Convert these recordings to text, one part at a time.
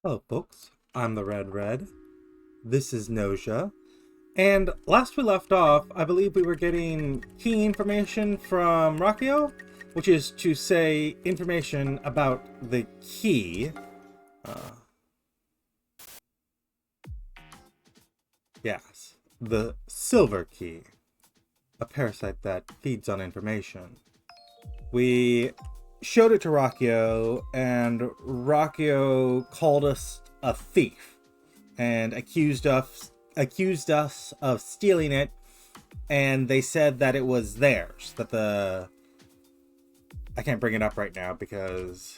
Hello, folks. I'm the Red Red. This is Gnosia. And last we left off, I believe we were getting key information from Rakio, which is to say, information about the key. Uh, yes, the silver key, a parasite that feeds on information. We showed it to Rakio, and Rakio called us a thief and accused us of stealing it, and they said that it was theirs. I can't bring it up right now because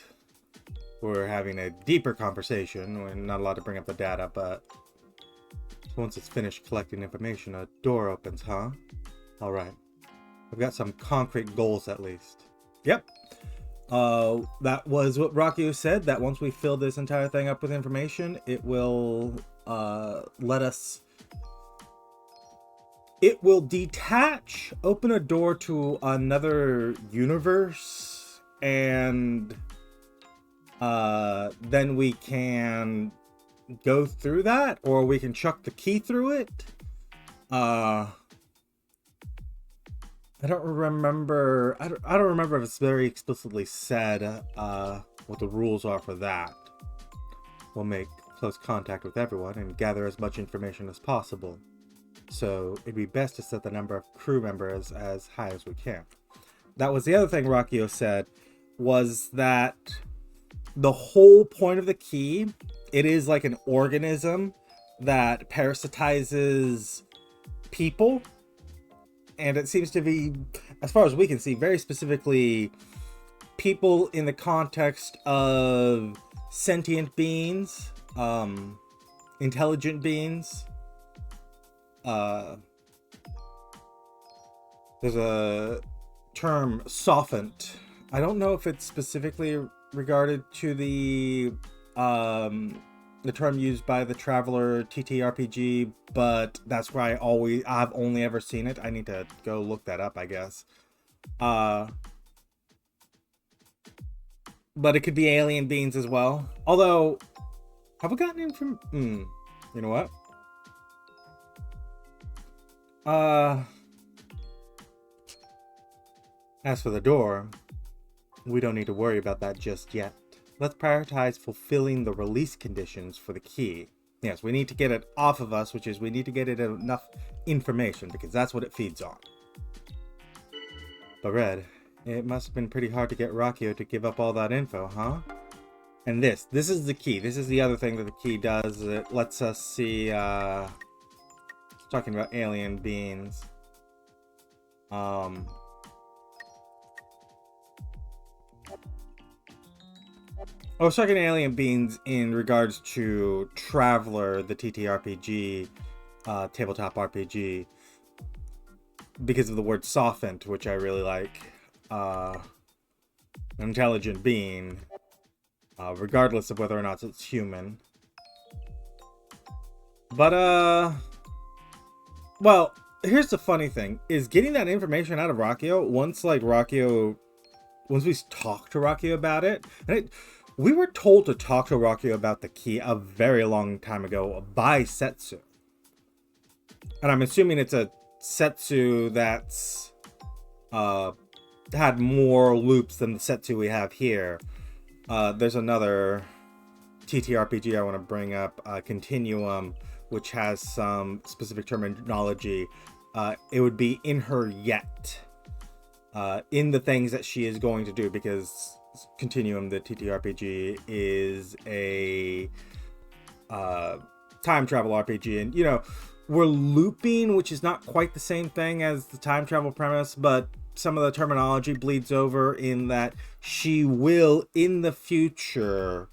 we're having a deeper conversation. We're not allowed to bring up the data, but once it's finished collecting information, a door opens, huh? Alright. I've got some concrete goals at least. Yep. That was what Rakio said, that once we fill this entire thing up with information, it will detach, open a door to another universe, and then we can go through that, or we can chuck the key through it. I don't remember if it's very explicitly said what the rules are for that. We'll make close contact with everyone and gather as much information as possible. So it'd be best to set the number of crew members as high as we can. That was the other thing Rakio said, was that the whole point of the key, it is like an organism that parasitizes people. And it seems to be, as far as we can see, very specifically people in the context of sentient beings, intelligent beings. There's a term, softened. I don't know if it's specifically regarded to the term used by the Traveler TTRPG, but that's where I've only ever seen it. I need to go look that up, I guess. But it could be alien beings as well. Although, have we gotten in from... you know what? As for the door, we don't need to worry about that just yet. Let's prioritize fulfilling the release conditions for the key. Yes, we need to get it off of us, which is we need to get it enough information, because that's what it feeds on. But Red, it must have been pretty hard to get Rakio to give up all that info, huh? And this is the key. This is the other thing that the key does. It lets us see, talking about alien beings. I was talking alien beings in regards to Traveler, the TTRPG, tabletop RPG, because of the word softened, which I really like. An intelligent being, regardless of whether or not it's human. But, well, here's the funny thing, is getting that information out of Rakio, once we talk to Rakio about it, and we were told to talk to Rakio about the key a very long time ago by Setsu. And I'm assuming it's a Setsu that's had more loops than the Setsu we have here. There's another TTRPG I want to bring up, Continuum, which has some specific terminology. It would be in her yet. In the things that she is going to do, because Continuum, the TTRPG, is a time travel RPG, and we're looping, which is not quite the same thing as the time travel premise, but some of the terminology bleeds over in that she will in the future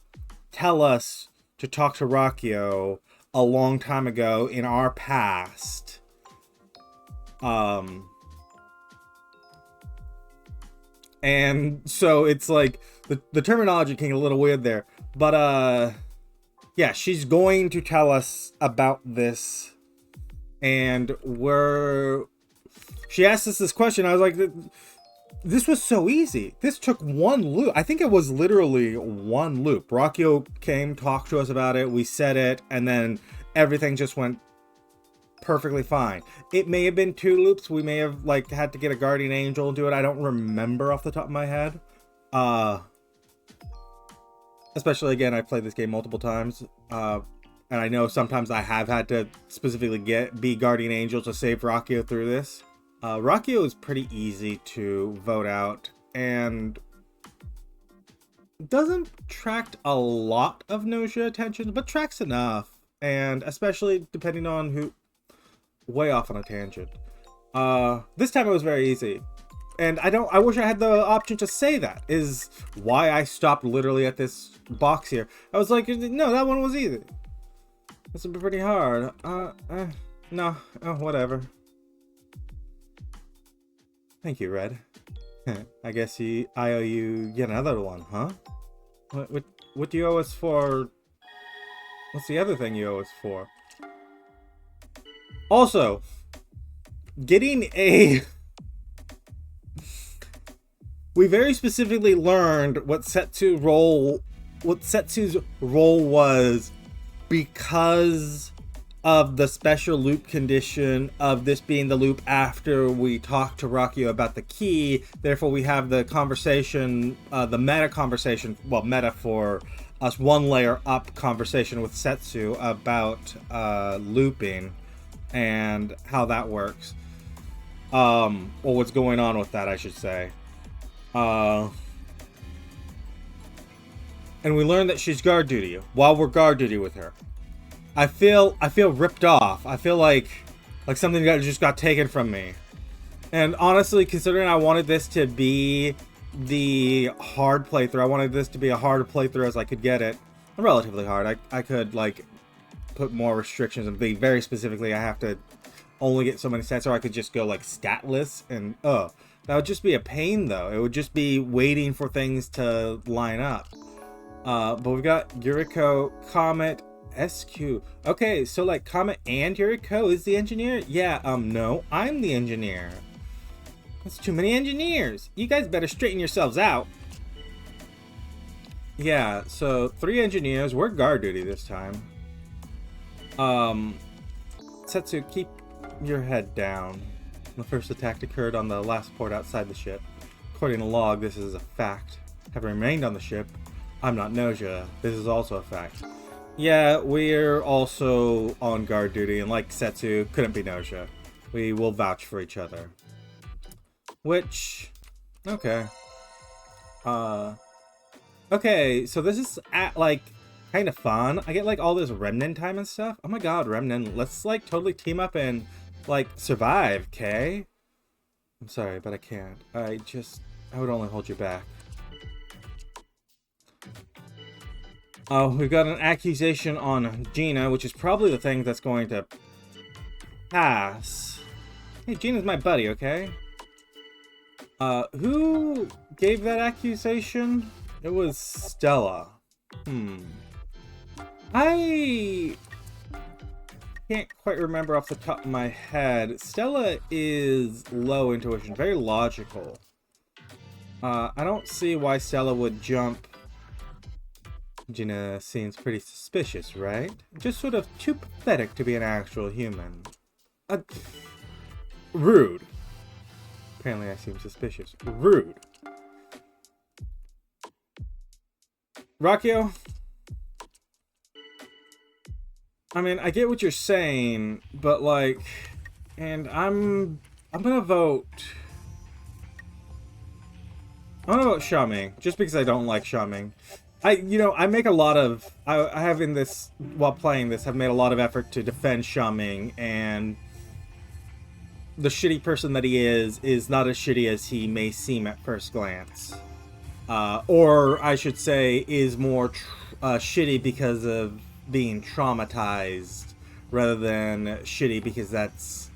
tell us to talk to Rakio a long time ago in our past. And so it's like the terminology can get a little weird there, but yeah, she's going to tell us about this, and she asked us this question. I was like, This was so easy. This took one loop. I think it was literally one loop. Rockio came, talked to us about it, we said it, and then everything just went perfectly fine. It may have been 2 loops. We may have like had to get a guardian angel and do it. I don't remember off the top of my head. Especially again, I played this game multiple times. And I know sometimes I have had to specifically be guardian angel to save Rockio through this. Rockio is pretty easy to vote out and doesn't attract a lot of Gnosia attention, but tracks enough. And especially depending on who... Way off on a tangent. This time it was very easy. And I wish I had the option to say that, is why I stopped literally at this box here. I was like, no, that one was easy. This would be pretty hard. No, whatever. Thank you, Red. I guess I owe you yet another one, huh? What do you owe us for? What's the other thing you owe us for? Also, getting a... We very specifically learned what Setsu's role was because of the special loop condition of this being the loop after we talked to Rockio about the key. Therefore, we have the conversation, the meta conversation, well, meta for us, one layer up conversation with Setsu about looping and how that works. Or what's going on with that, I should say. And we learned that she's guard duty while we're guard duty with her. I feel ripped off. I feel like something just got taken from me. And honestly, considering I wanted this to be the hard playthrough, I wanted this to be a hard playthrough as I could get it. Relatively hard. I could like put more restrictions and be very specifically I have to only get so many stats, or I could just go like statless and that would just be a pain though. It would just be waiting for things to line up. But we've got Yuriko, Comet, SQ. Okay, so like Comet and Yuriko is the engineer? Yeah, no, I'm the engineer. That's too many engineers. You guys better straighten yourselves out. Yeah, so 3 engineers. We're guard duty this time. Setsu, keep your head down. The first attack occurred on the last port outside the ship. According to log, this is a fact. Having remained on the ship, I'm not Gnosia. This is also a fact. Yeah, we're also on guard duty, and like Setsu, couldn't be Gnosia. We will vouch for each other. Which, okay. Okay, so this is like kind of fun. I get like all this remnant time and stuff. Oh my god, remnant. Let's like totally team up and like survive, okay? I'm sorry, but I can't. I would only hold you back. Oh, we've got an accusation on Gina, which is probably the thing that's going to pass. Hey, Gina's my buddy, okay? Who gave that accusation? It was Stella. I can't quite remember off the top of my head. Stella is low intuition, very logical. I don't see why Stella would jump. Gina seems pretty suspicious, right? Just sort of too pathetic to be an actual human. Rude. Apparently I seem suspicious. Rude. Rockio? I mean, I get what you're saying, but like, and I'm gonna vote. I'm gonna vote Shaming, just because I don't like Shaming. I make a lot of, I have in this, while playing this, I've made a lot of effort to defend Shaming, and the shitty person that he is not as shitty as he may seem at first glance. Or, I should say, is more shitty because of being traumatized, rather than shitty because that's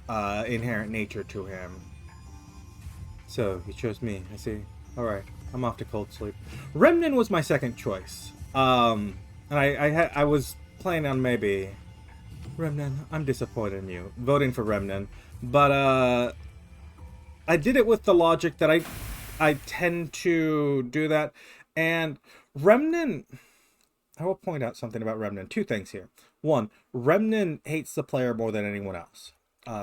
inherent nature to him. So, he chose me, I see. Alright. I'm off to cold sleep. Remnant was my second choice. And I was planning on maybe... Remnant, I'm disappointed in you. Voting for Remnant. But, I did it with the logic that I tend to do that. And Remnant, I will point out something about Remnant. Two things here. One, Remnant hates the player more than anyone else.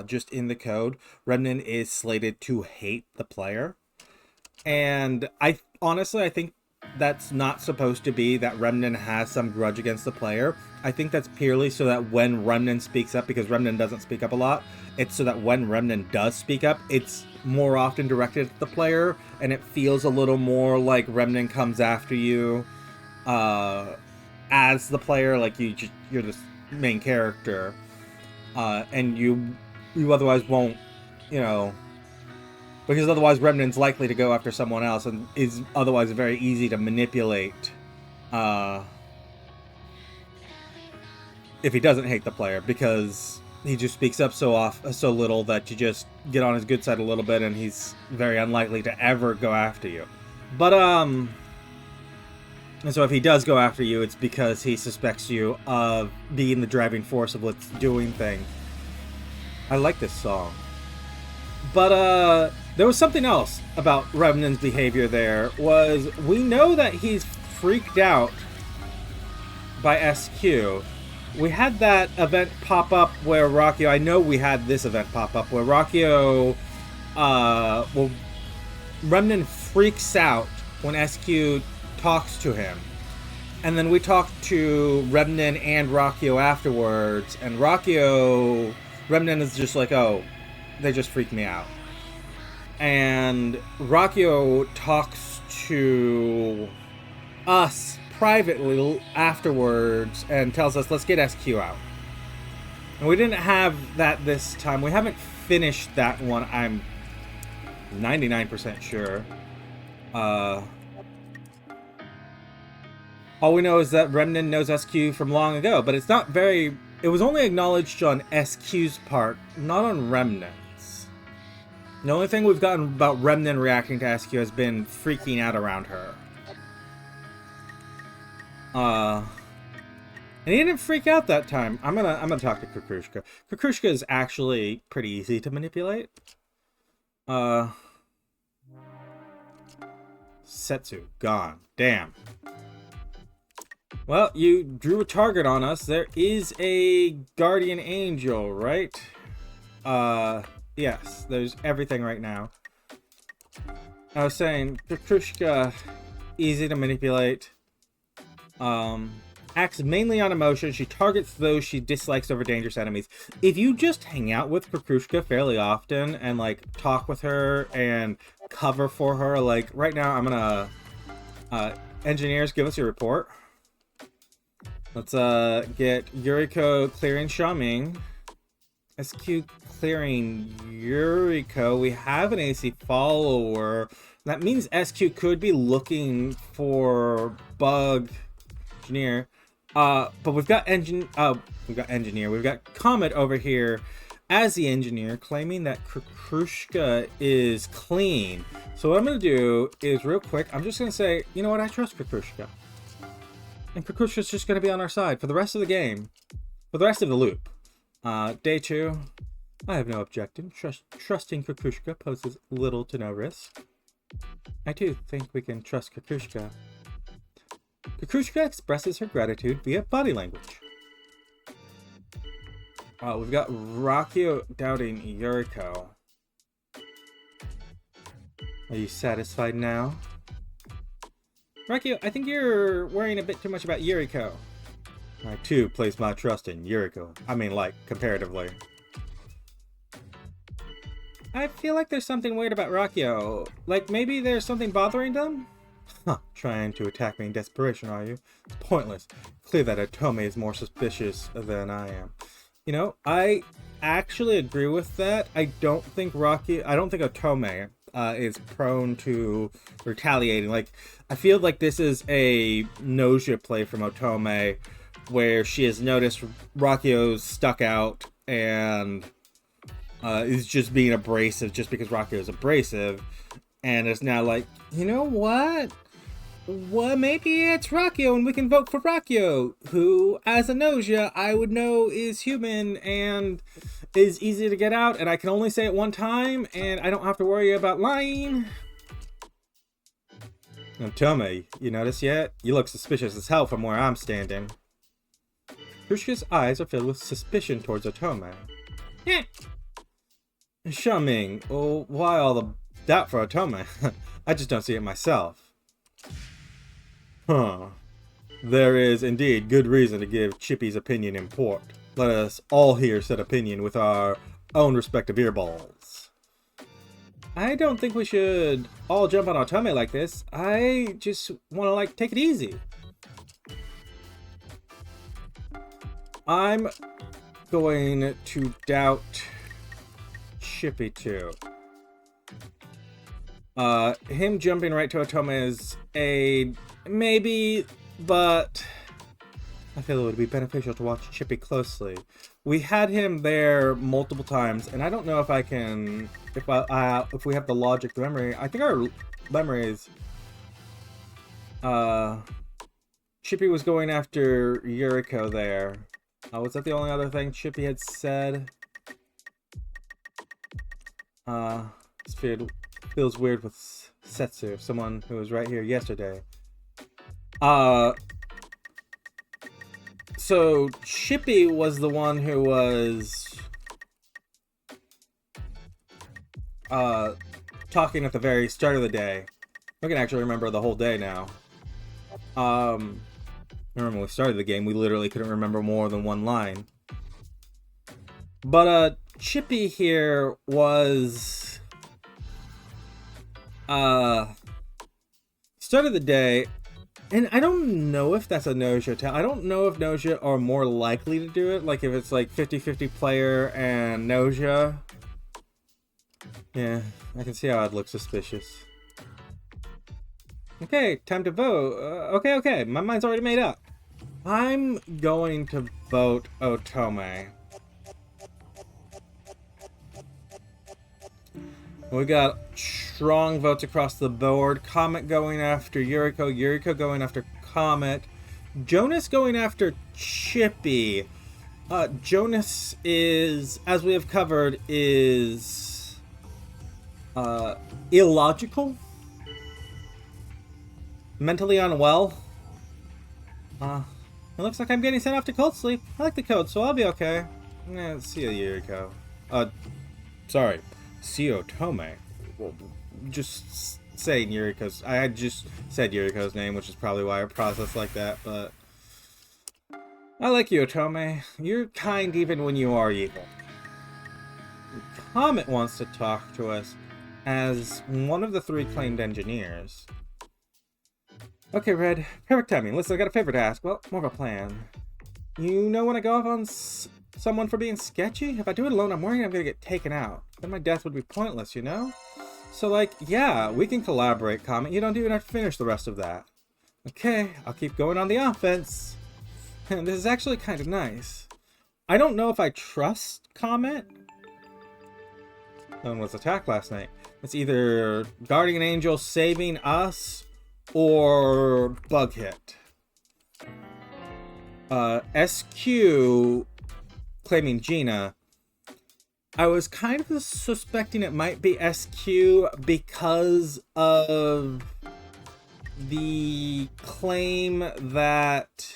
Just in the code, Remnant is slated to hate the player. And I think that's not supposed to be that Remnant has some grudge against the player. I think that's purely so that when Remnant speaks up, because Remnant doesn't speak up a lot, it's so that when Remnant does speak up, it's more often directed at the player, and it feels a little more like Remnant comes after you as the player, like you're the main character, and you otherwise won't, because otherwise Remnant's likely to go after someone else and is otherwise very easy to manipulate if he doesn't hate the player, because he just speaks up so little that you just get on his good side a little bit and he's very unlikely to ever go after you. But and so if he does go after you, it's because he suspects you of being the driving force of what's doing things. I like this song. But there was something else about Remnant's behavior there. Was we know that he's freaked out by SQ. We had that event pop up where Rockio... I know we had this event pop up where Rockio... Remnant freaks out when SQ talks to him. And then we talked to Remnant and Rockio afterwards. And Remnant is just like, oh, they just freaked me out. And Rockio talks to us privately afterwards and tells us, let's get SQ out. And we didn't have that this time. We haven't finished that one, I'm 99% sure. All we know is that Remnant knows SQ from long ago, but it's not very... It was only acknowledged on SQ's part, not on Remnant's. The only thing we've gotten about Remnant reacting to SQ has been freaking out around her. And he didn't freak out that time. I'm gonna talk to Kukushka. Kukushka is actually pretty easy to manipulate. Setsu gone. Damn. Well, you drew a target on us. There is a guardian angel, right? Yes. There's everything right now. I was saying, Kukushka, easy to manipulate. Acts mainly on emotion. She targets those she dislikes over dangerous enemies. If you just hang out with Kukushka fairly often and, like, talk with her and cover for her, like, right now I'm gonna... engineers, give us your report. Let's get Yuriko clearing Xiaoming. SQ clearing Yuriko. We have an AC follower. That means SQ could be looking for Bug Engineer. But we've got Engineer. We've got Comet over here as the engineer, claiming that Kukushka is clean. So what I'm gonna do is real quick, I'm just gonna say, you know what, I trust Kukushka. And Kukushka's just going to be on our side for the rest of the game. For the rest of the loop. Day 2. I have no objection. Trusting Kukushka poses little to no risk. I too think we can trust Kukushka. Kukushka expresses her gratitude via body language. We've got Rockio doubting Yuriko. Are you satisfied now? Rockio, I think you're worrying a bit too much about Yuriko. I too place my trust in Yuriko. I mean, like, comparatively. I feel like there's something weird about Rockio. Like, maybe there's something bothering them? Huh, trying to attack me in desperation, are you? It's pointless. Clear that Otome is more suspicious than I am. You know, I actually agree with that. I don't think Otome is prone to retaliating. Like, I feel like this is a Gnosia play from Otome, where she has noticed Rockio's stuck out and is just being abrasive just because Rockio is abrasive, and it's now like, you know what? Well, maybe it's Rockio and we can vote for Rockio, who, as a Gnosia, I would know is human and is easy to get out, and I can only say it one time, and I don't have to worry about lying. Tomei, you notice yet? You look suspicious as hell from where I'm standing. Krushka's eyes are filled with suspicion towards Otome. Eh. Xiaoming, oh, why all the doubt for Otome? I just don't see it myself. Huh. There is indeed good reason to give Chippy's opinion import. Let us all hear said opinion with our own respective earballs. I don't think we should all jump on Otome like this. I just want to, take it easy. I'm going to doubt Chippy too. Him jumping right to Otome's aid, maybe, but I feel it would be beneficial to watch Chippy closely. We had him there multiple times, and I don't know if I can, if we have the logic, the memory. I think our memories, Chippy was going after Yuriko there. Was that the only other thing Chippy had said? This feels weird with Setsu, someone who was right here yesterday. So Chippy was the one who was talking at the very start of the day. I can actually remember the whole day now. Remember when we started the game, we literally couldn't remember more than one line. But Chippy here was start of the day. And I don't know if that's a Gnosia tale. I don't know if Gnosia are more likely to do it. Like if it's like 50-50 player and Gnosia. Yeah, I can see how I'd look suspicious. Okay, time to vote. Okay. My mind's already made up. I'm going to vote Otome. We got strong votes across the board. Comet going after Yuriko. Yuriko going after Comet. Jonas going after Chippy. Jonas is, as we have covered, is illogical. Mentally unwell. It looks like I'm getting sent off to cold sleep. I like the code, so I'll be okay. Yeah, see you, Yuriko. Sorry. See Otome. Well, just saying Yuriko's. I had just said Yuriko's name, which is probably why I processed like that, but I like you, Otome. You're kind even when you are evil. Comet wants to talk to us as one of the 3 claimed engineers. Okay, Red. Perfect timing. Listen, I got a favor to ask. Well, more of a plan. You know when I go off on someone for being sketchy? If I do it alone, I'm worried I'm gonna get taken out. Then my death would be pointless, you know? So, yeah, we can collaborate, Comet. You don't even have to finish the rest of that. Okay, I'll keep going on the offense. This is actually kind of nice. I don't know if I trust Comet. No one was attacked last night. It's either Guardian Angel saving us or Bug Hit. SQ claiming Gina. I was kind of suspecting it might be SQ because of the claim that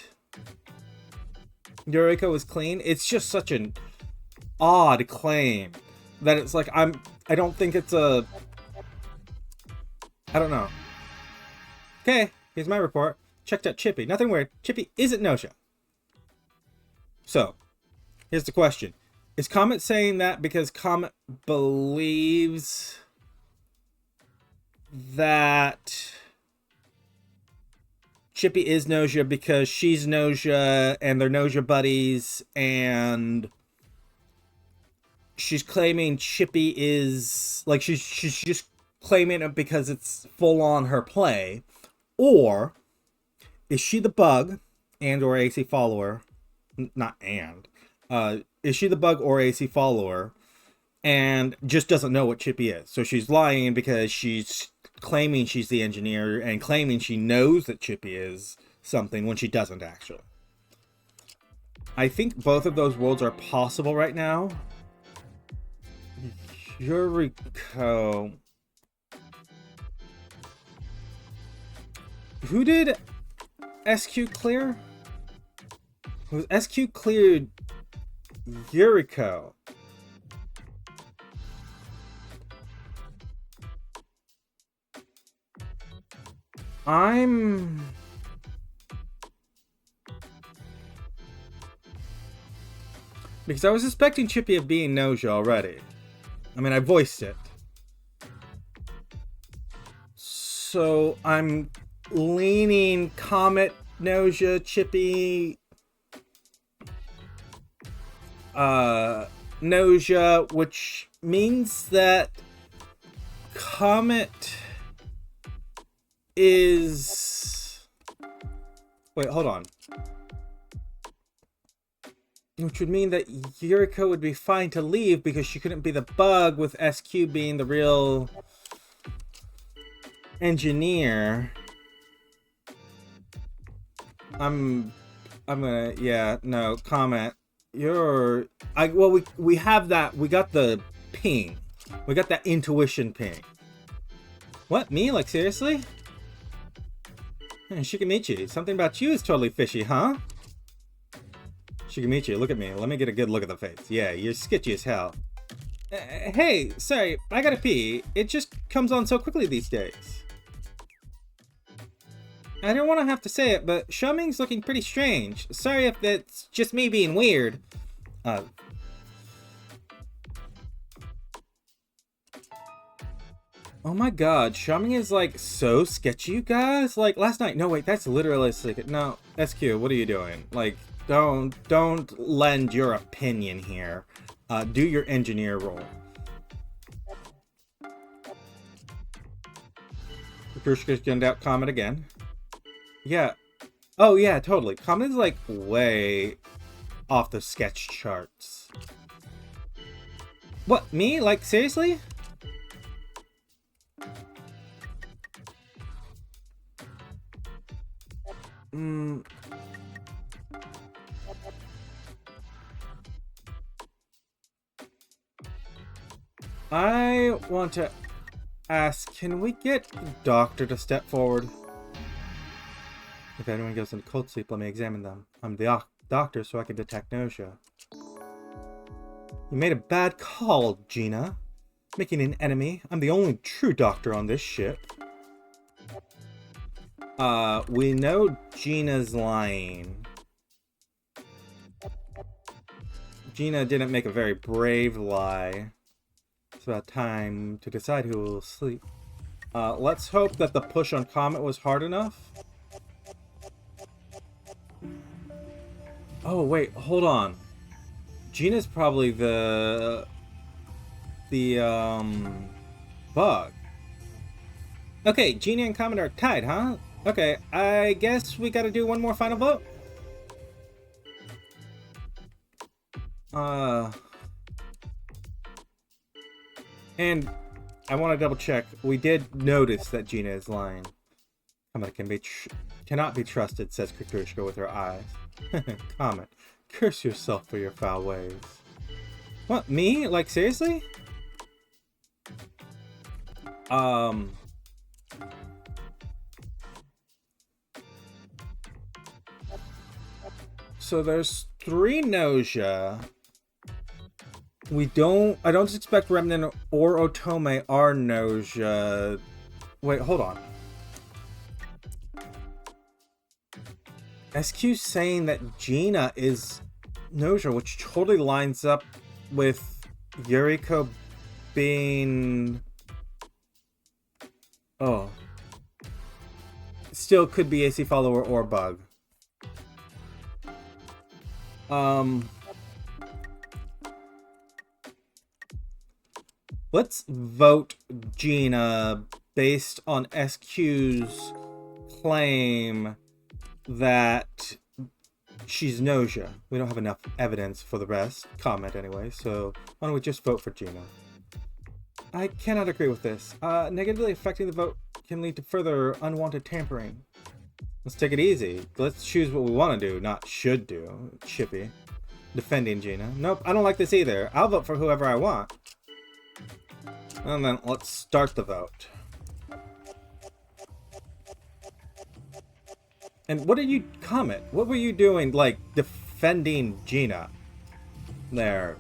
Yuriko was clean. It's just such an odd claim that it's like I don't think it's a... I don't know. Okay, here's my report. Checked out Chippy. Nothing weird. Chippy isn't Gnosia. So, here's the question. Is Comet saying that because Comet believes that Chippy is Gnosia because she's Gnosia and they're Gnosia buddies, and she's claiming Chippy is... like, she's just claiming it because it's full on her play? Or is she the bug and or AC follower? Not and. Is she the bug or AC follower and just doesn't know what Chippy is? So she's lying because she's claiming she's the engineer and claiming she knows that Chippy is something when she doesn't actually. I think both of those worlds are possible right now. Yuriko. Who did SQ clear? Was SQ cleared Yuriko? Because I was suspecting Chippy of being Gnosia already. I mean, I voiced it. So I'm leaning Comet, Gnosia, Chippy, Gnosia, which means that Comet is... Wait, hold on. Which would mean that Yuriko would be fine to leave because she couldn't be the bug, with SQ being the real engineer. I'm gonna, yeah, no, Comet. Well, we have that, we got the ping. We got that intuition ping. What, me? Like, seriously? Shikamichi, something about you is totally fishy, huh? Shikamichi, look at me. Let me get a good look at the face. Yeah, you're sketchy as hell. Hey, sorry, I gotta pee. It just comes on so quickly these days. I don't want to have to say it, but Shuming's looking pretty strange. Sorry if it's just me being weird. Oh my god, Shuming is like so sketchy, you guys. Like last night. No, wait, that's literally like, no, SQ, what are you doing? Like, don't lend your opinion here. Do your engineer role. Krushka's gunned out Comet again. Yeah. Oh yeah, totally. Comet is like way off the sketch charts. What, me? Like, seriously? I want to ask, can we get the doctor to step forward? If anyone goes into cold sleep, let me examine them. I'm the doctor, so I can detect Gnosia. You made a bad call, Gina. Making an enemy. I'm the only true doctor on this ship. We know Gina's lying. Gina didn't make a very brave lie. It's about time to decide who will sleep. Let's hope that the push on Comet was hard enough. Oh, wait, hold on. Gina's probably the bug. Okay, Gina and Comet are tied, huh? Okay, I guess we gotta do one more final vote. And I want to double check. We did notice that Gina is lying. Comet cannot be trusted, says Kikushka with her eyes. Comet, curse yourself for your foul ways. What, me? Like, seriously? So there's 3 Gnosia. I don't expect Remnant or Otome are Gnosia. Wait, hold on. SQ's saying that Gina is Gnosia, which totally lines up with Yuriko being... Oh. Still could be AC follower or bug. Let's vote Gina based on SQ's claim that she's Gnosia. We don't have enough evidence for the rest. Comment anyway, so why don't we just vote for Gina? I cannot agree with this. Negatively affecting the vote can lead to further unwanted tampering. Let's take it easy. Let's choose what we want to do, not should do. Chippy. Defending Gina. Nope, I don't like this either. I'll vote for whoever I want. And then let's start the vote. And what did you comment? What were you doing, like, defending Gina? There.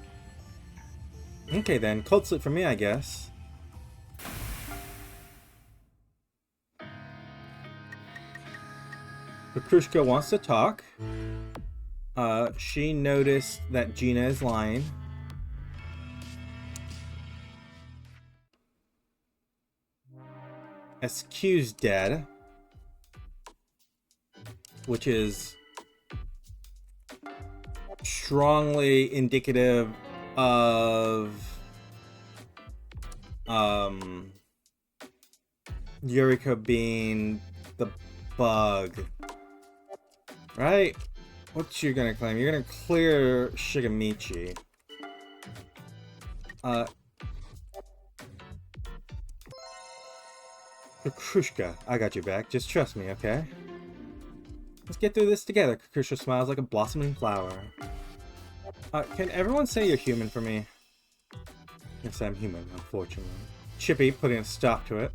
Okay then, cold sleep for me, I guess. Petrushka wants to talk. She noticed that Gina is lying. SQ's dead. Which is strongly indicative of Yuriko being the bug. Right? What you gonna claim? You're gonna clear Shigamichi. Kukrushka, I got your back. Just trust me, okay? Let's get through this together. Kukrushka smiles like a blossoming flower. Can everyone say you're human for me? Yes, I'm human, unfortunately. Chippy, putting a stop to it.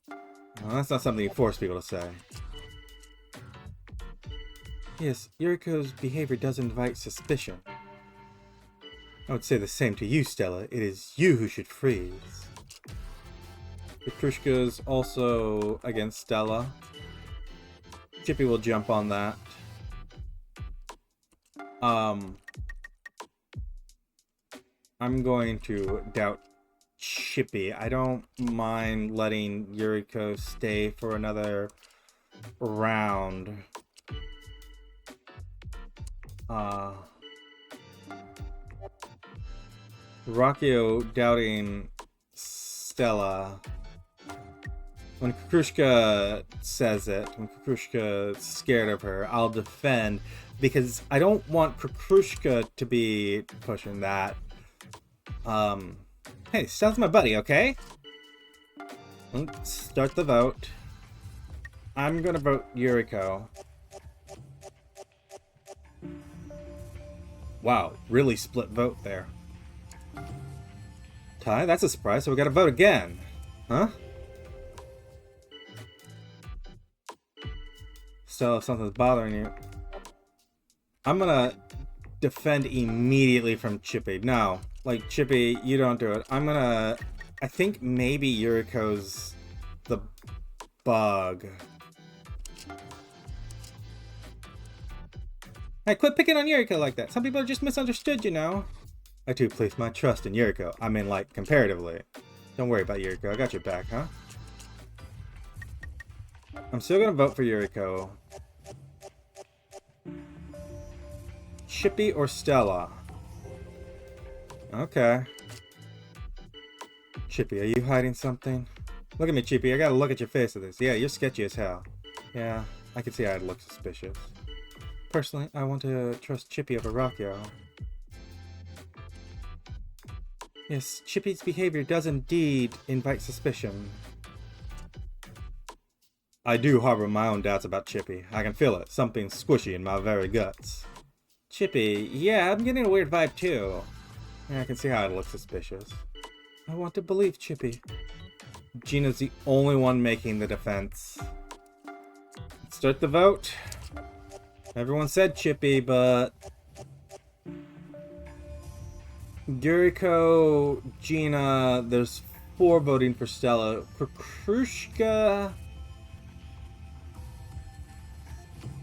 Well, that's not something you force people to say. Yes, Yuriko's behavior does invite suspicion. I would say the same to you, Stella. It is you who should freeze. Petrushka's also against Stella. Chippy will jump on that. I'm going to doubt Chippy. I don't mind letting Yuriko stay for another round. Rakio doubting Stella. When Kukrushka says it, when Kukrushka's scared of her, I'll defend because I don't want Kukrushka to be pushing that. Hey, Stella's my buddy, okay? Let's start the vote. I'm gonna vote Yuriko. Wow, really split vote there. Tie? That's a surprise, so we gotta vote again. Huh? So if something's bothering you, I'm gonna defend immediately from Chippy. No, like Chippy, you don't do it. I think maybe Yuriko's the bug. Hey, quit picking on Yuriko like that. Some people are just misunderstood, you know. I too place my trust in Yuriko. I mean, like, comparatively. Don't worry about Yuriko. I got your back, huh? I'm still gonna vote for Yuriko. Chippy or Stella? Okay. Chippy, are you hiding something? Look at me, Chippy. I gotta look at your face of this. Yeah, you're sketchy as hell. Yeah, I can see I'd look suspicious. Personally, I want to trust Chippy over Rakio. Yes, Chippy's behavior does indeed invite suspicion. I do harbor my own doubts about Chippy. I can feel it. Something squishy in my very guts. Chippy, yeah, I'm getting a weird vibe too. Yeah, I can see how it looks suspicious. I want to believe Chippy. Gina's the only one making the defense. Let's start the vote. Everyone said Chippy, but Yuriko, Gina, there's 4 voting for Stella. Kukrushka.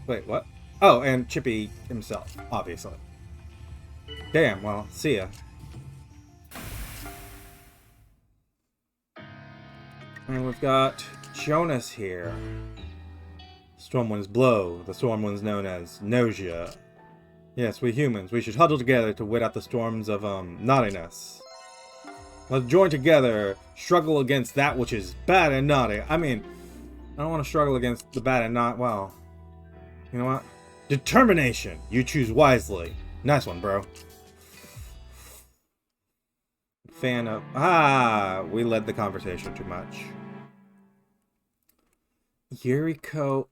Wait, what? Oh, and Chippy himself, obviously. Damn, well, see ya. And we've got Jonas here. Storm winds blow. The storm winds known as Gnosia. Yes, we humans, we should huddle together to wait out the storms of, naughtiness. Let's join together, struggle against that which is bad and naughty. I mean, I don't want to struggle against the bad and not, well, you know what? Determination! You choose wisely. Nice one, bro. Fan of... we led the conversation too much. Yuriko...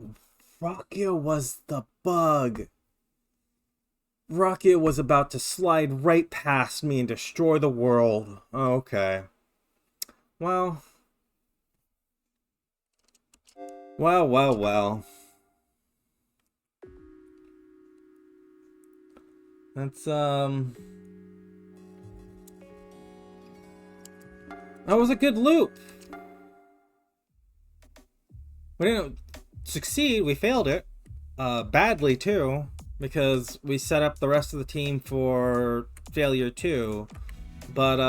Rakio was the bug. Rakio was about to slide right past me and destroy the world. Okay. Well. Well. That's, that was a good loop. We didn't succeed, we failed it. Badly too, because we set up the rest of the team for failure too. But,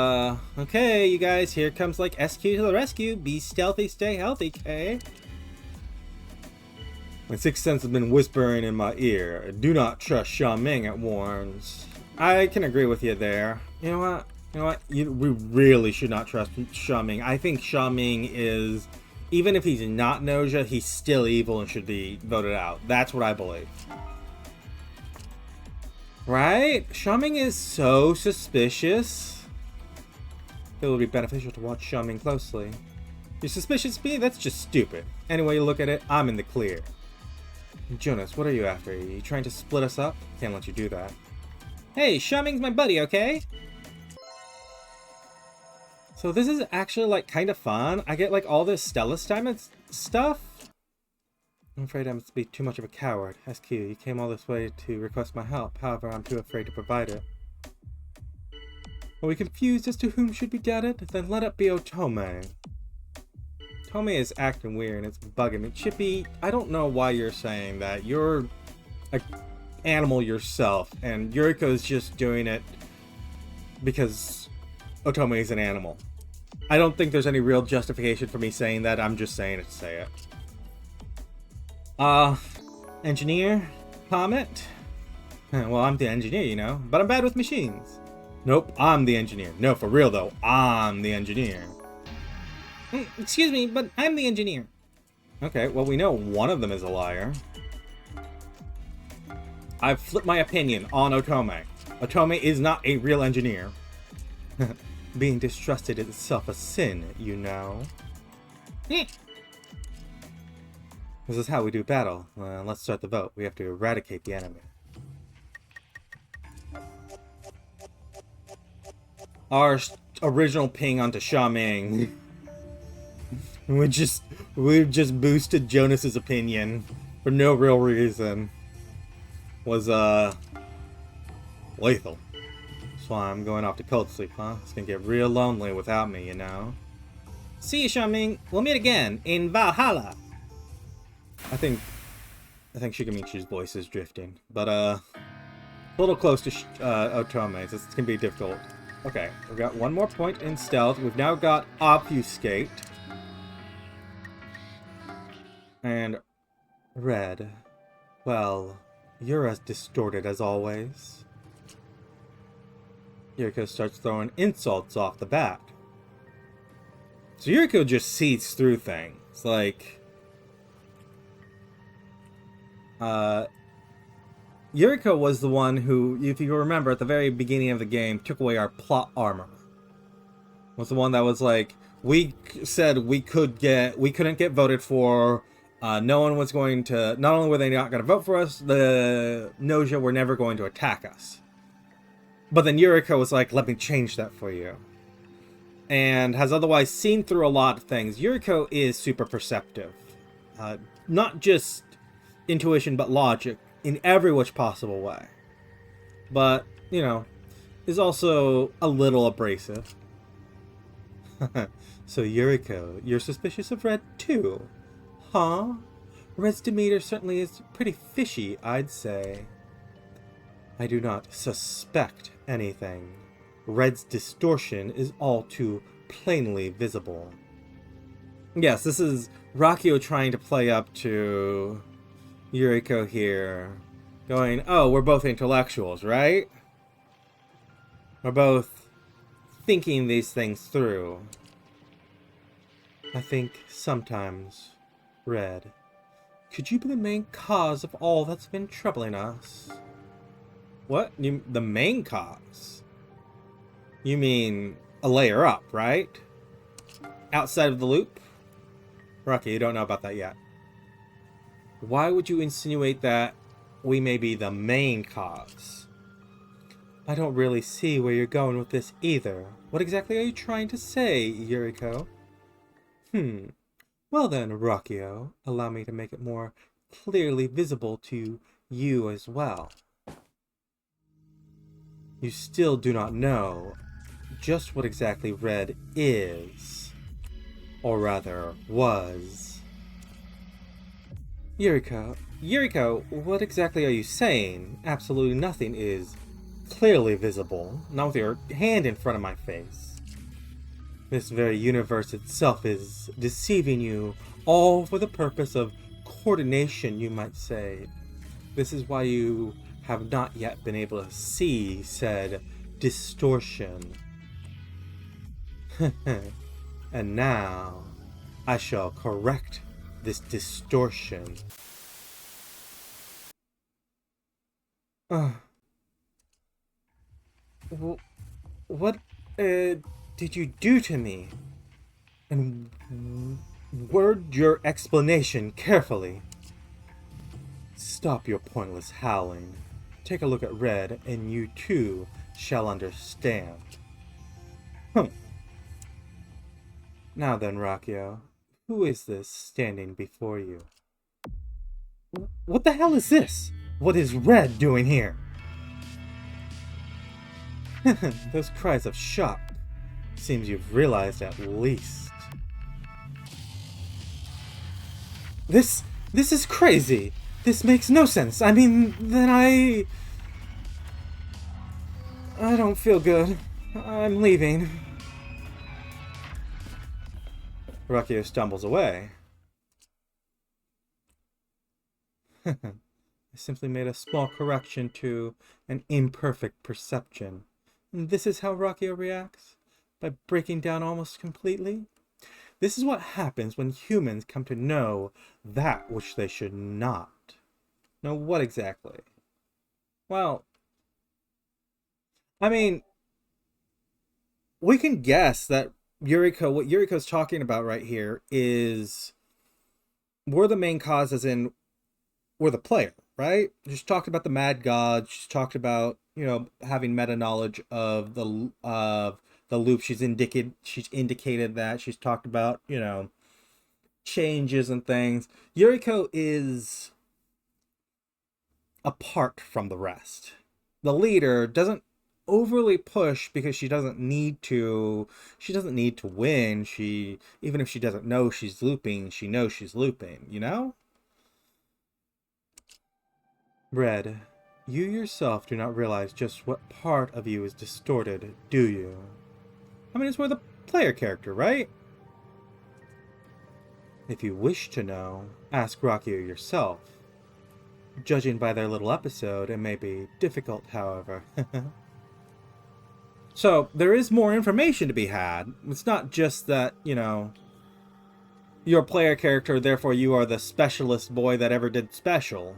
okay, you guys, here comes, like, SQ to the rescue. Be stealthy, stay healthy, okay? My sixth sense has been whispering in my ear. Do not trust Xiaoming, it warns. I can agree with you there. You know what? We really should not trust Xiaoming. I think Xiaoming is, even if he's not Gnosia, he's still evil and should be voted out. That's what I believe. Right? Xiaoming is so suspicious. It would be beneficial to watch Xiaoming closely. You're suspicious of me? That's just stupid. Any way you look at it, I'm in the clear. Jonas, what are you after? Are you trying to split us up? Can't let you do that. Hey, Xiaoming's my buddy, okay? So this is actually, like, kind of fun. I get, like, all this Stella's time and stuff. I'm afraid I must be too much of a coward. SQ, you came all this way to request my help. However, I'm too afraid to provide it. Are we confused as to whom should be deaded? Then let it be Otome. Otome is acting weird and it's bugging me. Chippy, I don't know why you're saying that. You're an animal yourself, and Yuriko's just doing it because Otome is an animal. I don't think there's any real justification for me saying that. I'm just saying it to say it. Engineer? Comment? Well, I'm the engineer, you know, but I'm bad with machines. Nope, I'm the engineer. No, for real though, I'm the engineer. Excuse me, but I'm the engineer. Okay, well, we know one of them is a liar. I've flipped my opinion on Otome. Otome is not a real engineer. Being distrusted is itself a sin, you know. This is how we do battle. Let's start the vote. We have to eradicate the enemy. Our original ping onto Xiaoming. We've just boosted Jonas's opinion for no real reason. Was lethal. That's why I'm going off to cold sleep, huh? It's gonna get real lonely without me, you know. See you, Xiaoming. We'll meet again in Valhalla. I think Shigamichi's voice is drifting, but a little close to Otome, so it's gonna be difficult. Okay, we've got one more point in stealth. We've now got obfuscate. And red. Well, you're as distorted as always. Yuriko starts throwing insults off the bat. So Yuriko just sees through things. Like, Yuriko was the one who, if you remember, at the very beginning of the game, took away our plot armor. Was the one that was like, we said we couldn't get voted for. No one was going to. Not only were they not going to vote for us, the Gnosia were never going to attack us. But then Yuriko was like, "Let me change that for you," and has otherwise seen through a lot of things. Yuriko is super perceptive, not just intuition, but logic in every which possible way. But, you know, is also a little abrasive. So Yuriko, you're suspicious of Red too? Huh? Red's demeanor certainly is pretty fishy, I'd say. I do not suspect anything. Red's distortion is all too plainly visible. Yes, this is Rakio trying to play up to Yuriko here, going, oh, we're both intellectuals, right? We're both thinking these things through. I think sometimes, Red, could you be the main cause of all that's been troubling us? What? The main cause? You mean a layer up, right? Outside of the loop? Rocky, you don't know about that yet. Why would you insinuate that we may be the main cause? I don't really see where you're going with this either. What exactly are you trying to say, Yuriko? Well then, Rockio, allow me to make it more clearly visible to you as well. You still do not know just what exactly red is. Or rather, was. Yuriko, what exactly are you saying? Absolutely nothing is clearly visible, not with your hand in front of my face. This very universe itself is deceiving you, all for the purpose of coordination, you might say. This is why you have not yet been able to see said distortion. And now, I shall correct this distortion. What did you do to me? And word your explanation carefully. Stop your pointless howling. Take a look at Red, and you too shall understand. Now then, Rakio, who is this standing before you? What the hell is this? What is Red doing here? Those cries of shock. Seems you've realized at least. This is crazy. This makes no sense. I mean, then I don't feel good. I'm leaving. Rakio stumbles away. I simply made a small correction to an imperfect perception. And this is how Rakio reacts? By breaking down almost completely? This is what happens when humans come to know that which they should not. Know what exactly? Well, I mean, we can guess that what Yuriko's talking about right here is we're the main cause, as in we're the player, right? She's talked about the mad god. She's talked about, having meta knowledge of the loop. She's indicated that. She's talked about, changes and things. Yuriko is apart from the rest. The leader doesn't overly push because she doesn't need to win. Even if she doesn't know she's looping, she knows she's looping, Red, you yourself do not realize just what part of you is distorted, do you? I mean, it's we're the player character, right? If you wish to know, ask Rakio yourself. Judging by their little episode, it may be difficult, however. So, there is more information to be had. It's not just that, you're a player character, therefore you are the specialist boy that ever did special.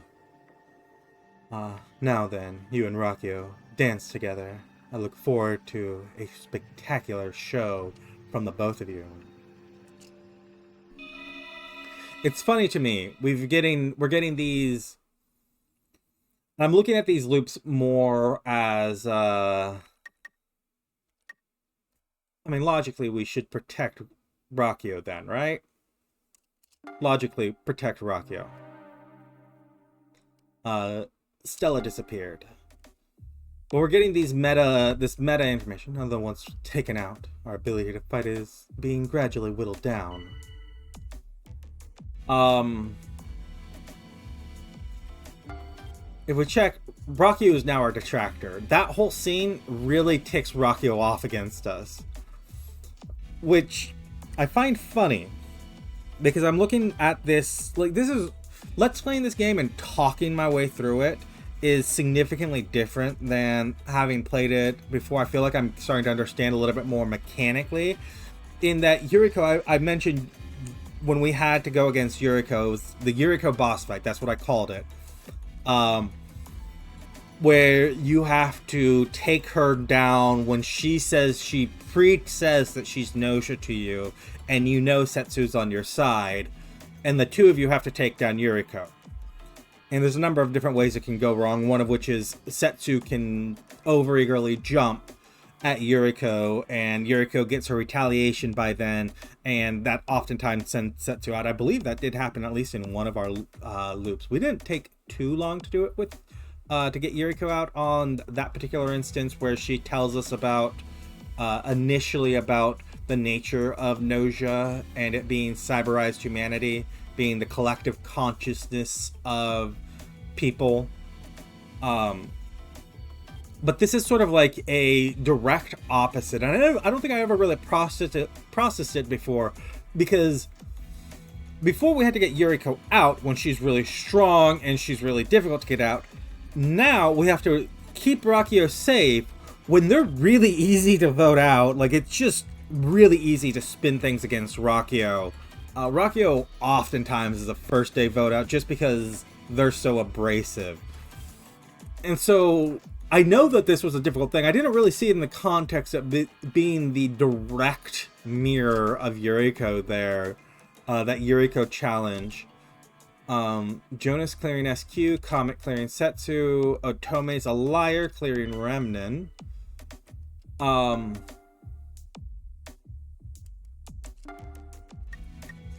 Now then, you and Rakio dance together. I look forward to a spectacular show from the both of you. It's funny to me. We're getting these. I'm looking at these loops more as logically we should protect Rakio then, right? Logically protect Rakio. Stella disappeared. But we're getting this meta information. Another one's taken out. Our ability to fight is being gradually whittled down. If we check, Rakio is now our detractor. That whole scene really ticks Rakio off against us, which I find funny because I'm looking at this let's playing this game and talking my way through it is significantly different than having played it before. I feel like I'm starting to understand a little bit more mechanically. In that Yuriko, I mentioned when we had to go against Yuriko, the Yuriko boss fight, that's what I called it. Where you have to take her down when she says, she pre-says that she's Gnosia to you, and Setsu's on your side, and the two of you have to take down Yuriko. And there's a number of different ways it can go wrong, one of which is Setsu can overeagerly jump at Yuriko, and Yuriko gets her retaliation by then, and that oftentimes sends Setsu out. I believe that did happen at least in one of our loops. We didn't take too long to do it with to get Yuriko out on that particular instance where she tells us about initially about the nature of Gnosia and it being cyberized humanity, being the collective consciousness of people. But this is sort of like a direct opposite, and I don't think I ever really processed it before, because before we had to get Yuriko out when she's really strong and she's really difficult to get out. Now we have to keep Rakio safe when they're really easy to vote out. Like, it's just really easy to spin things against Rakio. Rakio oftentimes is a first day vote out just because they're so abrasive. And so I know that this was a difficult thing. I didn't really see it in the context of being the direct mirror of Yuriko there. That Yuriko challenge. Jonas clearing SQ, Comet clearing Setsu, Otome's a liar clearing Remnin.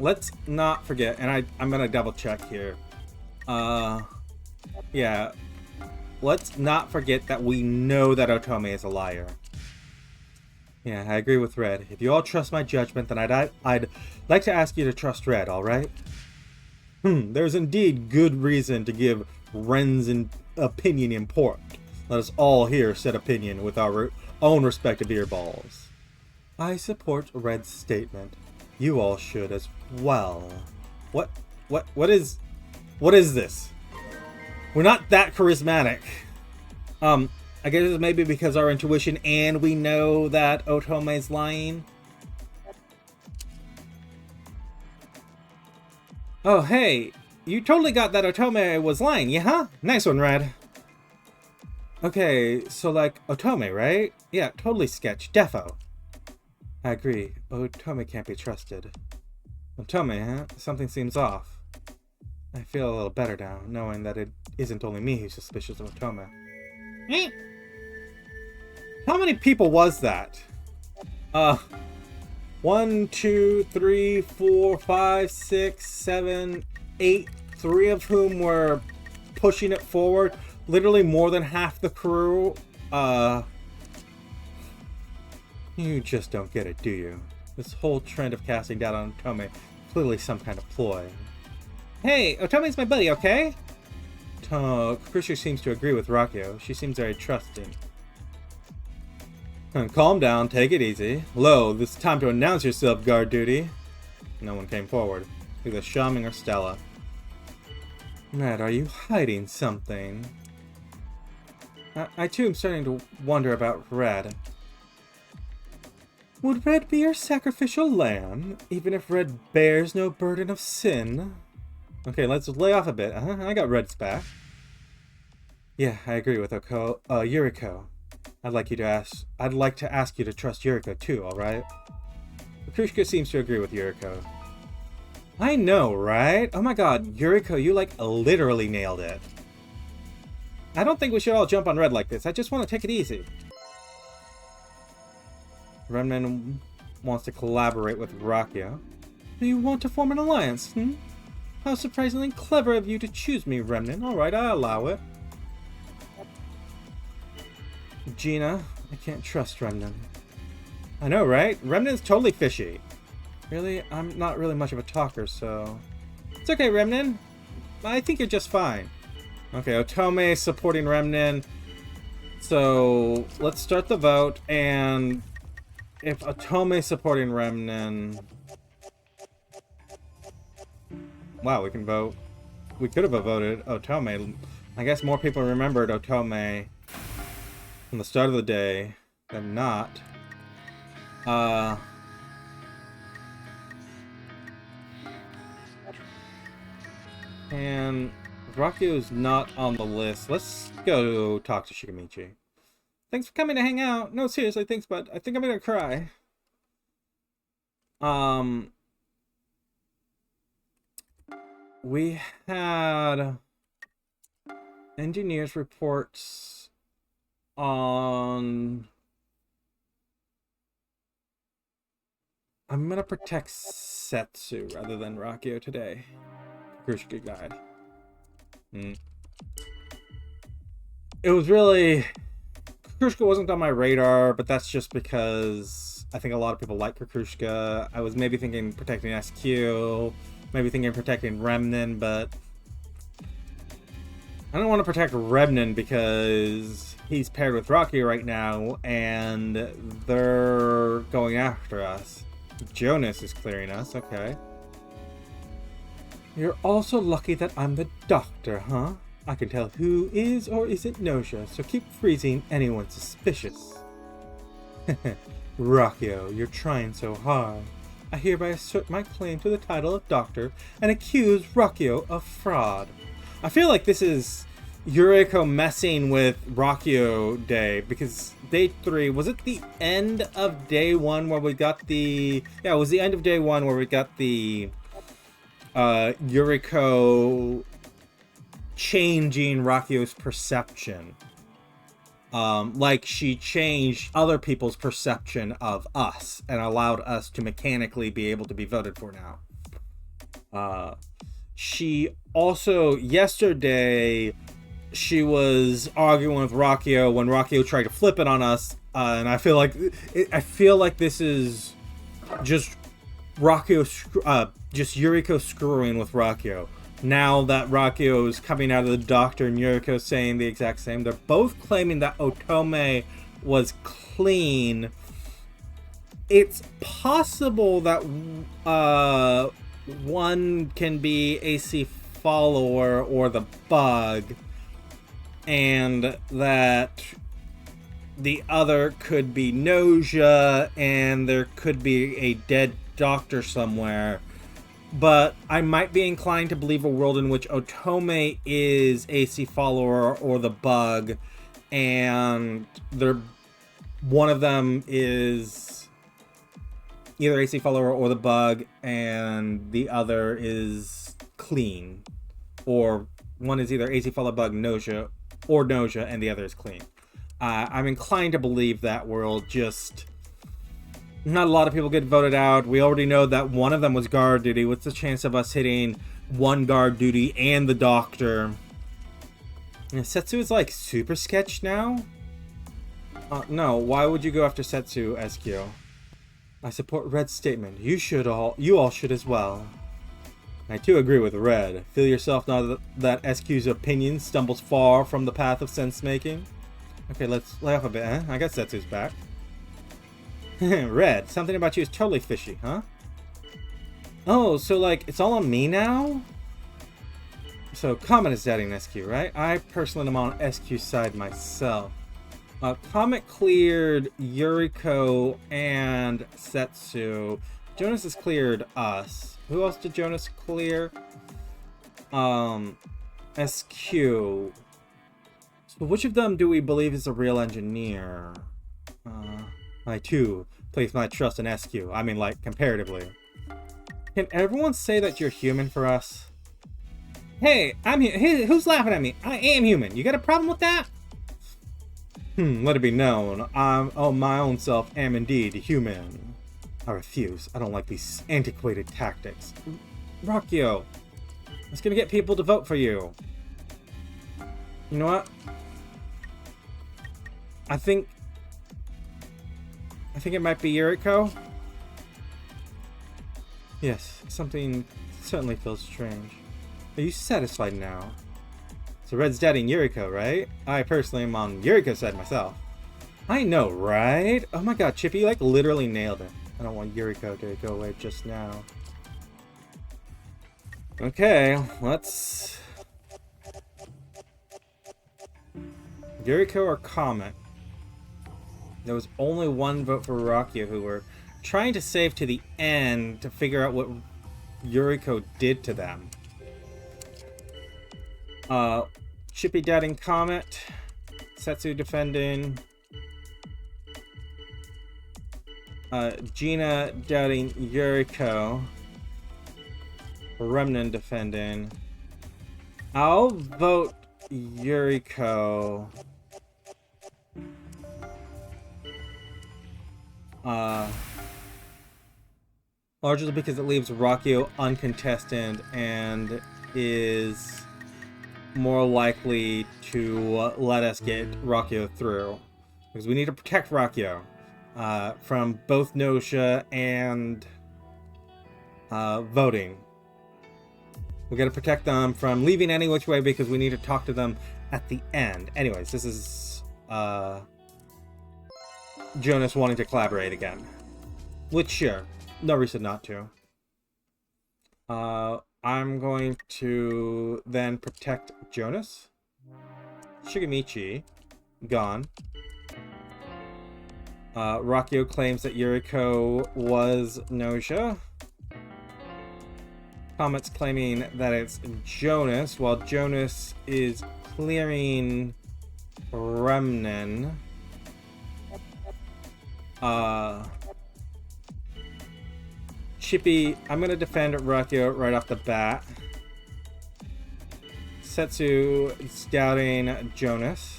Let's not forget, and I'm gonna double check here. Yeah. Let's not forget that we know that Otome is a liar. Yeah, I agree with Red. If you all trust my judgment, then I'd like to ask you to trust Red, alright? There's indeed good reason to give Ren's opinion import. Let us all hear said opinion with our own respective earballs. I support Red's statement. You all should as well. What is this? We're not that charismatic. I guess it's maybe because our intuition and we know that Otome's lying. Oh, hey, you totally got that Otome was lying, yeah, huh? Nice one, Red. Okay, so like Otome, right? Yeah, totally sketch, defo. I agree. Otome can't be trusted. Otome, huh? Something seems off. I feel a little better now, knowing that it isn't only me who's suspicious of Otome. How many people was that? 1, 2, 3, 4, 5, 6, 7, 8. 3 of whom were pushing it forward. Literally more than half the crew. You just don't get it, do you? This whole trend of casting doubt on Otome, clearly some kind of ploy. Hey, Otome's my buddy, okay? Krishu seems to agree with Rakio. She seems very trusting. Calm down, take it easy. Lo, this is time to announce yourself, guard duty. No one came forward. Either Shaming or Stella. Red, are you hiding something? I too am starting to wonder about Red. Would Red be your sacrificial lamb, even if Red bears no burden of sin? Okay, let's lay off a bit. I got Red's back. Yeah, I agree with Yuriko. I'd like to ask you to trust Yuriko too, alright? Krushka seems to agree with Yuriko. I know, right? Oh my god, Yuriko, you like literally nailed it. I don't think we should all jump on Red like this. I just want to take it easy. Remnin wants to collaborate with Rakio. Do you want to form an alliance, How surprisingly clever of you to choose me, Remnin. Alright, I allow it. Gina, I can't trust Remnin. I know, right? Remnin's totally fishy. Really? I'm not really much of a talker, so... It's okay, Remnin. I think you're just fine. Okay, Otome supporting Remnin. So, let's start the vote, and... if Otome supporting Remnin... Wow, we can vote. We could have voted Otome. I guess more people remembered Otome from the start of the day than not. And Rakio's not on the list. Let's go talk to Shigamichi. Thanks for coming to hang out. No, seriously, thanks, bud. I think I'm gonna cry. We had engineers reports on... I'm gonna protect Setsu rather than Rakio today. Kurushiki guide. it was really... Kukrushka wasn't on my radar, but that's just because I think a lot of people like Kukrushka. I was maybe thinking protecting SQ, maybe thinking protecting Remnin, but I don't want to protect Remnin because he's paired with Rocky right now, and they're going after us. Jonas is clearing us, okay. You're also lucky that I'm the doctor, huh? I can tell who is or isn't Gnosia, so keep freezing anyone suspicious. Rockio, you're trying so hard. I hereby assert my claim to the title of doctor and accuse Rockio of fraud. I feel like this is Yuriko messing with Rockio Day, because day 3, was it the end of day 1 where we got the... Yeah, it was the end of day 1 where we got the Yuriko changing Rockio's perception. Like she changed other people's perception of us and allowed us to mechanically be able to be voted for now. She also, yesterday, she was arguing with Rockio when Rockio tried to flip it on us, and I feel like this is just Rockio, just Yuriko screwing with Rockio. Now that Rockio is coming out of the doctor and Yuriko saying the exact same, they're both claiming that Otome was clean. It's possible that one can be AC follower or the bug, and that the other could be Gnosia, and there could be a dead doctor somewhere. But I might be inclined to believe a world in which Otome is AC follower or the bug, and one of them is either AC follower or the bug, and the other is clean, or one is either AC follower, bug, Gnosia, or Gnosia, and the other is clean. I'm inclined to believe that world. Just not a lot of people get voted out. We already know that one of them was guard duty. What's the chance of us hitting one guard duty and the doctor? And Setsu is like super sketch now? No, why would you go after Setsu, SQ? I support Red's statement. You all should as well. I too agree with Red. Feel yourself now that SQ's opinion stumbles far from the path of sense making? Okay, let's lay off a bit, huh? I guess Setsu's back. Red, something about you is totally fishy, huh? Oh, so like, it's all on me now? So, Comet is dating SQ, right? I personally am on SQ's side myself. Comet cleared Yuriko and Setsu. Jonas has cleared us. Who else did Jonas clear? SQ. So which of them do we believe is a real engineer? I too place my trust in SQ. I mean, like, comparatively. Can everyone say that you're human for us? Hey, I'm here. Hey, who's laughing at me? I am human. You got a problem with that? Let it be known. My own self am indeed human. I refuse. I don't like these antiquated tactics. Rockio, it's gonna get people to vote for you. You know what? I think it might be Yuriko. Yes, something certainly feels strange. Are you satisfied now? So Red's dating Yuriko, right? I personally am on Yuriko's side myself. I know, right? Oh my god, Chippy, like, literally nailed it. I don't want Yuriko to go away just now. Okay, let's... Yuriko or Comet? There was only one vote for Rockio, who were trying to save to the end to figure out what Yuriko did to them. Chippy dating Comet. Setsu defending. Gina doubting Yuriko. Remnant defending. I'll vote Yuriko. Largely because it leaves Rockio uncontested and is more likely to let us get Rakio through. Because we need to protect Rakio from both Gnosia and voting. We gotta protect them from leaving any which way because we need to talk to them at the end. Anyways, this is Jonas wanting to collaborate again. Which, sure, no reason not to. I'm going to then protect Jonas. Shigemichi, gone. Rakio claims that Yuriko was Gnosia. Comet's claiming that it's Jonas, while Jonas is clearing Remnen. Chippy, I'm going to defend Rakio right off the bat. Setsu scouting Jonas.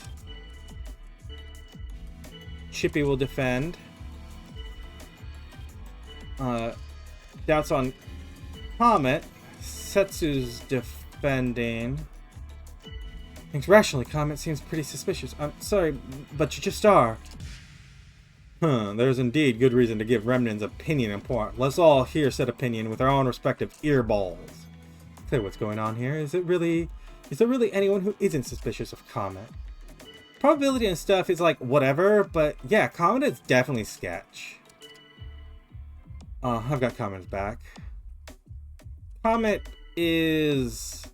Chippy will defend. Doubts on Comet. Setsu's defending. Thinks rationally, Comet seems pretty suspicious. I'm sorry, but you just are. There's indeed good reason to give Remnan's opinion important. Let's all hear said opinion with our own respective earballs. Clear what's going on here. Is there really anyone who isn't suspicious of Comet? Probability and stuff is like whatever, but yeah, Comet is definitely sketch. I've got Comet's back. Comet is...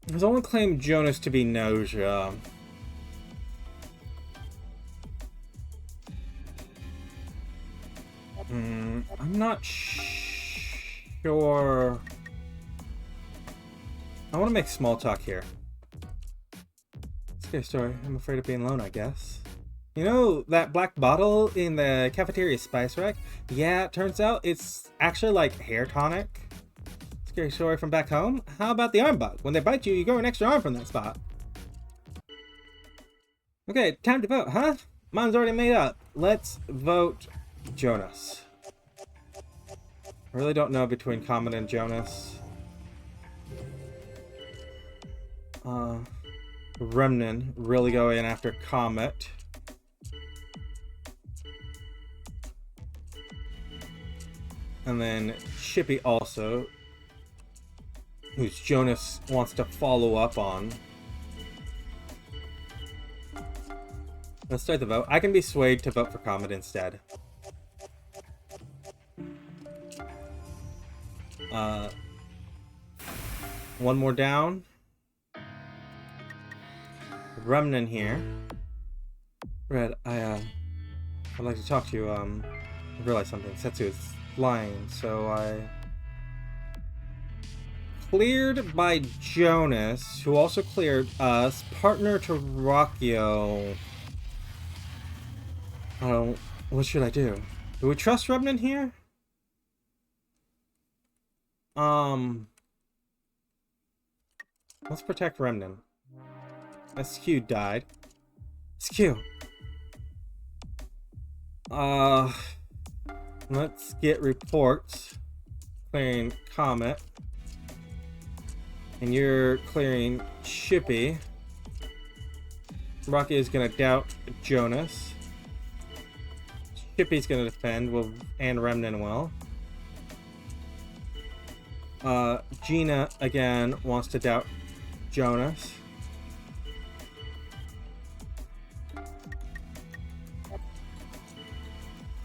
There's only claimed Jonas to be Gnosia. I'm not sure. I want to make small talk here. Scary story. I'm afraid of being alone, I guess. You know that black bottle in the cafeteria spice rack? Yeah, it turns out it's actually like hair tonic. Scary story from back home? How about the arm bug? When they bite you, you grow an extra arm from that spot. Okay, time to vote, huh? Mine's already made up. Let's vote Jonas. I really don't know between Comet and Jonas. Remnan really going after Comet. And then Chippy also, who's Jonas wants to follow up on. Let's start the vote. I can be swayed to vote for Comet instead. One more down. Remnan here. Red, I'd like to talk to you. I realized something. Setsu is lying, so I... Cleared by Jonas, who also cleared us. Partner to Rakio. What should I do? Do we trust Remnan here? Let's protect Remnan. SQ died. SQ! Let's get reports. Clearing Comet. And you're clearing Chippy. Rocky is gonna doubt Jonas. Chippy's gonna defend, and Remnan will. Gina, again, wants to doubt Jonas.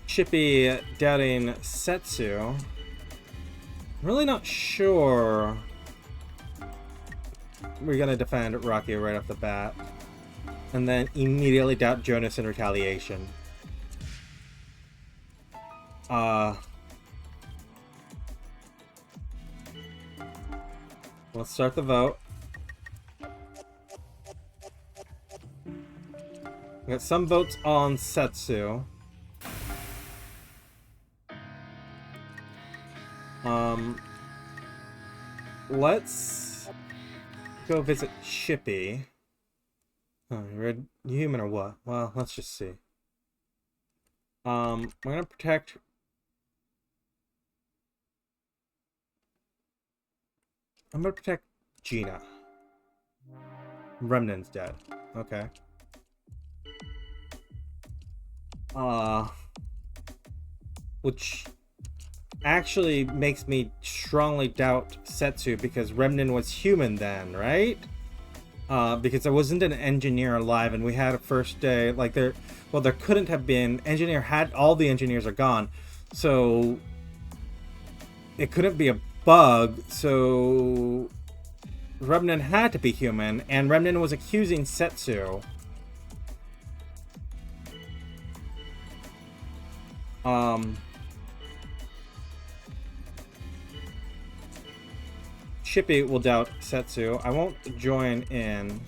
Chippy doubting Setsu. I'm really not sure we're gonna defend Rocky right off the bat. And then immediately doubt Jonas in retaliation. Let's start the vote. We got some votes on Setsu. Let's go visit Chippy. Oh, you're human or what? Well, let's just see. We're gonna protect I'm gonna protect Gina. Remnant's dead. Okay. Which actually makes me strongly doubt Setsu, because Remnant was human then, right? Because there wasn't an engineer alive, and we had a first day, like there couldn't have been. All the engineers are gone, so it couldn't be a bug, so Remnant had to be human, and Remnant was accusing Setsu. Chippy will doubt Setsu. I won't join in.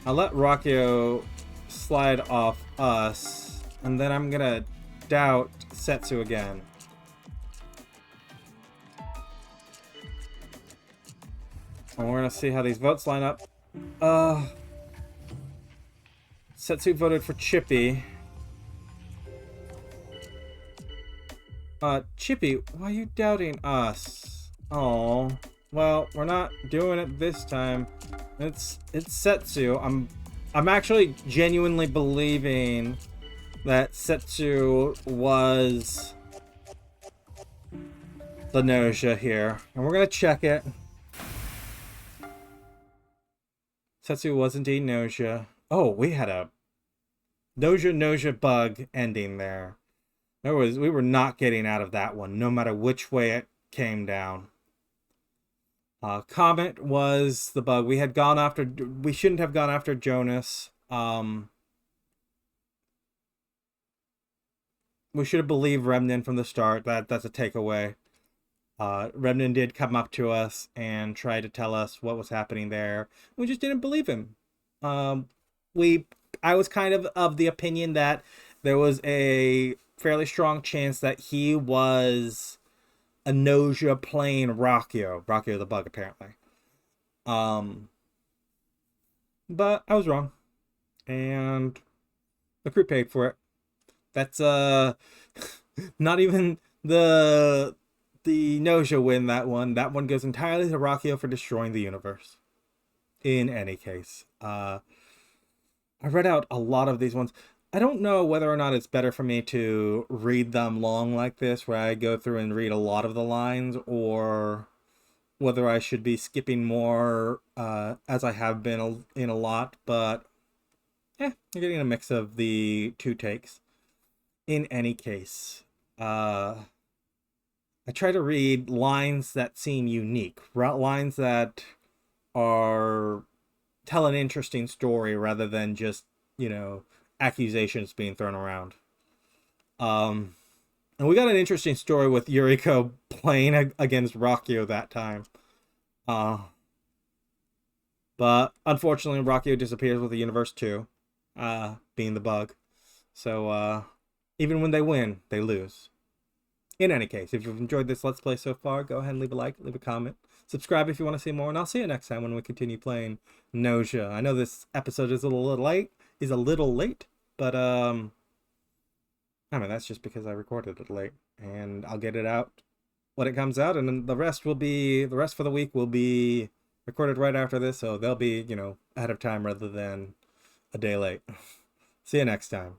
I'll let Rakio slide off us, and then I'm gonna doubt Setsu again. And we're gonna see how these votes line up. Setsu voted for Chippy. Chippy, why are you doubting us? Oh, well, we're not doing it this time. It's Setsu. I'm actually genuinely believing that Setsu was the Gnosia here, and we're gonna check it. Setsu was indeed Gnosia. Oh, we had a Gnosia bug ending there. We were not getting out of that one, no matter which way it came down. Comet was the bug. We shouldn't have gone after Jonas. We should have believed Remnant from the start. That's a takeaway. Remnant did come up to us and try to tell us what was happening there. We just didn't believe him. I was kind of the opinion that there was a fairly strong chance that he was a Gnosia playing Rakio the bug, apparently. But I was wrong, and the crew paid for it. That's not even the Gnosia win that one. That one goes entirely to Rakio for destroying the universe. In any case, I read out a lot of these ones. I don't know whether or not it's better for me to read them long like this, where I go through and read a lot of the lines, or whether I should be skipping more, as I have been in a lot. But you're getting a mix of the two takes. In any case, I try to read lines that seem unique, lines that tell an interesting story rather than just, accusations being thrown around. And we got an interesting story with Yuriko playing against Rakio that time. But unfortunately, Rakio disappears with the universe too, being the bug. So even when they win, they lose. In any case, if you've enjoyed this Let's Play so far, go ahead and leave a like, leave a comment, subscribe if you want to see more, and I'll see you next time when we continue playing Gnosia. I know this episode is a little late, but I mean, that's just because I recorded it late, and I'll get it out when it comes out, and then the rest for the week will be recorded right after this, so they'll be, ahead of time rather than a day late. See you next time.